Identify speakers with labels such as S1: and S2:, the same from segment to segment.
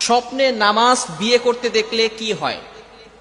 S1: স্বপ্নে নামাজ বিয়ে করতে দেখলে কি হয়?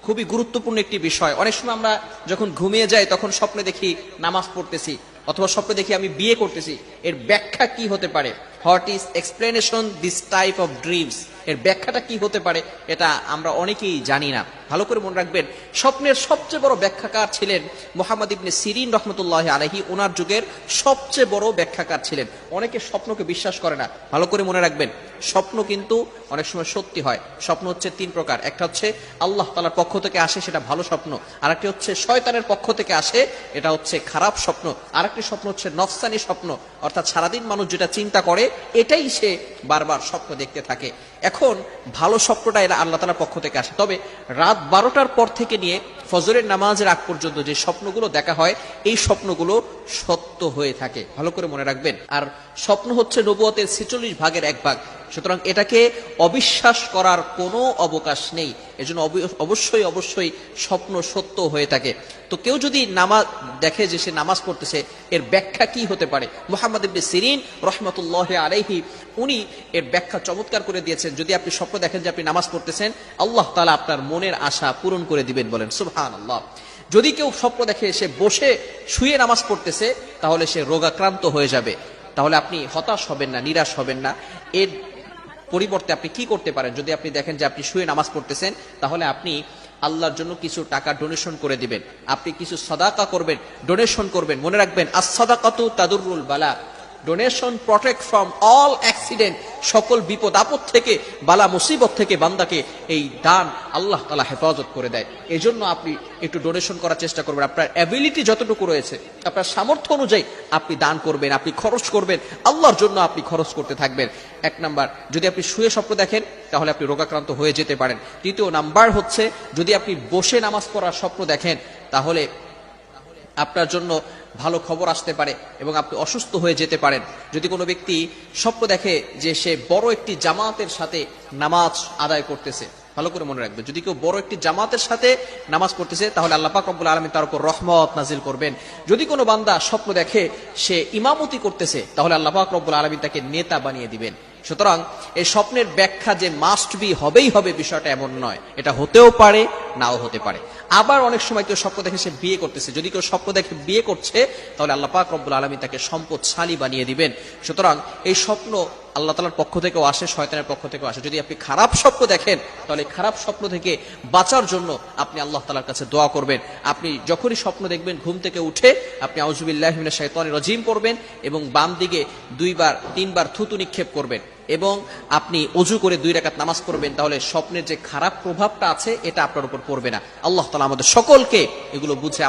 S1: খুবই গুরুত্বপূর্ণ একটি বিষয়। অনেক সময় আমরা যখন ঘুমিয়ে যাই তখন স্বপ্নে দেখি নামাজ পড়তেছি, অথবা স্বপ্নে দেখি আমি বিয়ে করতেছি। এর ব্যাখ্যা কি হতে পারে? What is explanation this type of dreams? এর ব্যাখ্যাটা কি হতে পারে এটা আমরা অনেকেই জানি না। ভালো করে মনে রাখবেন, স্বপ্নের সবচেয়ে বড় ব্যাখ্যাকার ছিলেন মুহাম্মদ ইবনে সিরিন রহমতুল্লাহ আলাইহি। ওনার যুগের সবচেয়ে বড় ব্যাখ্যাকার ছিলেন। অনেকে স্বপ্নকে বিশ্বাস করে না। ভালো করে মনে রাখবেন, স্বপ্ন কিন্তু অনেক সময় সত্যি হয়। স্বপ্ন হচ্ছে তিন প্রকার। একটা হচ্ছে আল্লাহ তাআলার পক্ষ থেকে আসে, সেটা ভালো স্বপ্ন। আরেকটি হচ্ছে শয়তানের পক্ষ থেকে আসে, এটা হচ্ছে খারাপ স্বপ্ন। আরেকটি স্বপ্ন হচ্ছে নফসানি স্বপ্ন, অর্থাৎ সারাদিন মানুষ যেটা চিন্তা করে এটাই সে বারবার স্বপ্ন দেখতে থাকে। এখন ভালো স্বপ্নটা এরা আল্লাহ তাআলার পক্ষ থেকে আসে। তবে রাত 12টার পর থেকে নিয়ে ফজরের নামাজের আগ পর্যন্ত যে স্বপ্নগুলো দেখা হয়, এই স্বপ্নগুলো সত্য হয়ে থাকে। ভালো করে মনে রাখবেন। আর স্বপ্ন হচ্ছে নবুয়তের 46 ভাগের 1 ভাগ। সুতরাং এটাকে অবিশ্বাস করার কোনো অবকাশ নেই। এজন্য অবশ্যই অবশ্যই স্বপ্ন সত্য হয়ে থাকে। তো কেউ যদি নামাজ দেখে যে সে নামাজ পড়তেছে, এর ব্যাখ্যা কি হতে পারে? মুহাম্মদ ইবনে সিরিন রহমতুল্লাহ আলাইহি উনি এর ব্যাখ্যা চমৎকার করে দিয়েছেন। যদি আপনি স্বপ্ন দেখেন যে আপনি নামাজ পড়তেছেন, আল্লাহ তাআলা আপনার মনের আশা পূরণ করে দিবেন। বলেন সুবহানাল্লাহ। যদি কেউ স্বপ্ন দেখে সে বসে শুয়ে নামাজ পড়তেছে, তাহলে সে রোগাক্রান্ত হয়ে যাবে। তাহলে আপনি হতাশ হবেন না, নিরাশ হবেন না। এর পরিবর্তে আপনি কি করতে পারেন? যদি আপনি দেখেন যে আপনি শুয়ে নামাজ পড়তেছেন, তাহলে আপনি আল্লাহর জন্য কিছু টাকা ডোনেশন করে দিবেন। আপনি কিছু সাদাকা করবেন, ডোনেশন করবেন। মনে রাখবেন, আস-সাদাকাতু তাদুররুল বালা। Donation protect from all accident. সকল বিপদ আপদ থেকে, বালা মুসিবত থেকে বান্দাকে এই দান আল্লাহ তাআলা হেফাজত করে দেয়। এজন্য আপনি একটু ডোনেশন করার চেষ্টা করবেন। আপনার অ্যাবিলিটি যতটুকু রয়েছে, আপনার সামর্থ্য অনুযায়ী আপনি দান করবেন, আপনি খরচ করবেন। আল্লাহর জন্য আপনি খরচ করতে থাকবেন। 1 নাম্বার, যদি আপনি শুয়ে স্বপ্ন দেখেন তাহলে আপনি রোগাক্রান্ত হয়ে যেতে পারেন। দ্বিতীয় নাম্বার হচ্ছে, যদি আপনি বসে নামাজ পড়ার স্বপ্ন দেখেন, তাহলে আপনার জন্য ভালো খবর আসতে পারে এবং আপনি অসুস্থ হয়ে যেতে পারেন। যদি কোনো ব্যক্তি স্বপ্ন দেখে যে সে বড় একটি জামাতের সাথে নামাজ আদায় করতেছে, ভালো করে মনে রাখবেন, যদি কেউ বড় একটি জামাতের সাথে নামাজ পড়তেছে, তাহলে আল্লাহ পাক রব্বুল আলামিন তার উপর রহমত নাজিল করবেন। যদি কোনো বান্দা স্বপ্ন দেখে সে ইমামতি করতেছে, তাহলে আল্লাহ পাক রব্বুল আলামিন তাকে নেতা বানিয়ে দিবেন। সুতরাং এই স্বপ্নের ব্যাখ্যা যে মাস্ট বি হবেই হবে, বিষয়টা এমন নয়। এটা হতেও পারে, নাও হতে পারে। আবার অনেক সময় কেউ স্বপ্ন দেখে সে বিয়ে করতেছে। যদি কেউ স্বপ্ন দেখে বিয়ে করছে, তাহলে আল্লাহ পাক রব্বুল আলামিন তাকে সম্পদশালী বানিয়ে দিবেন। সুতরাং এই স্বপ্ন আল্লাহ তাআলার পক্ষ থেকেও আসে, শয়তানের পক্ষ থেকেও আসে। যদি আপনি খারাপ স্বপ্ন দেখেন, তাহলে খারাপ স্বপ্ন থেকে বাঁচার জন্য আপনি আল্লাহ তাআলার কাছে দোয়া করবেন। আপনি যখনই স্বপ্ন দেখবেন, ঘুম থেকে উঠে আপনি আউযুবিল্লাহি মিনাশ শাইতানির রাজিম পড়বেন এবং বাম দিকে 2-3 বার থুতু নিক্ষেপ করবেন এবং আপনি ওযু করে 2 রাকাত নামাজ পড়বেন। তাহলে স্বপ্নের যে খারাপ প্রভাবটা আছে, এটা আপনার উপর পড়বে না। আল্লাহ তাআলা আমাদের সকলকে এগুলো বুঝে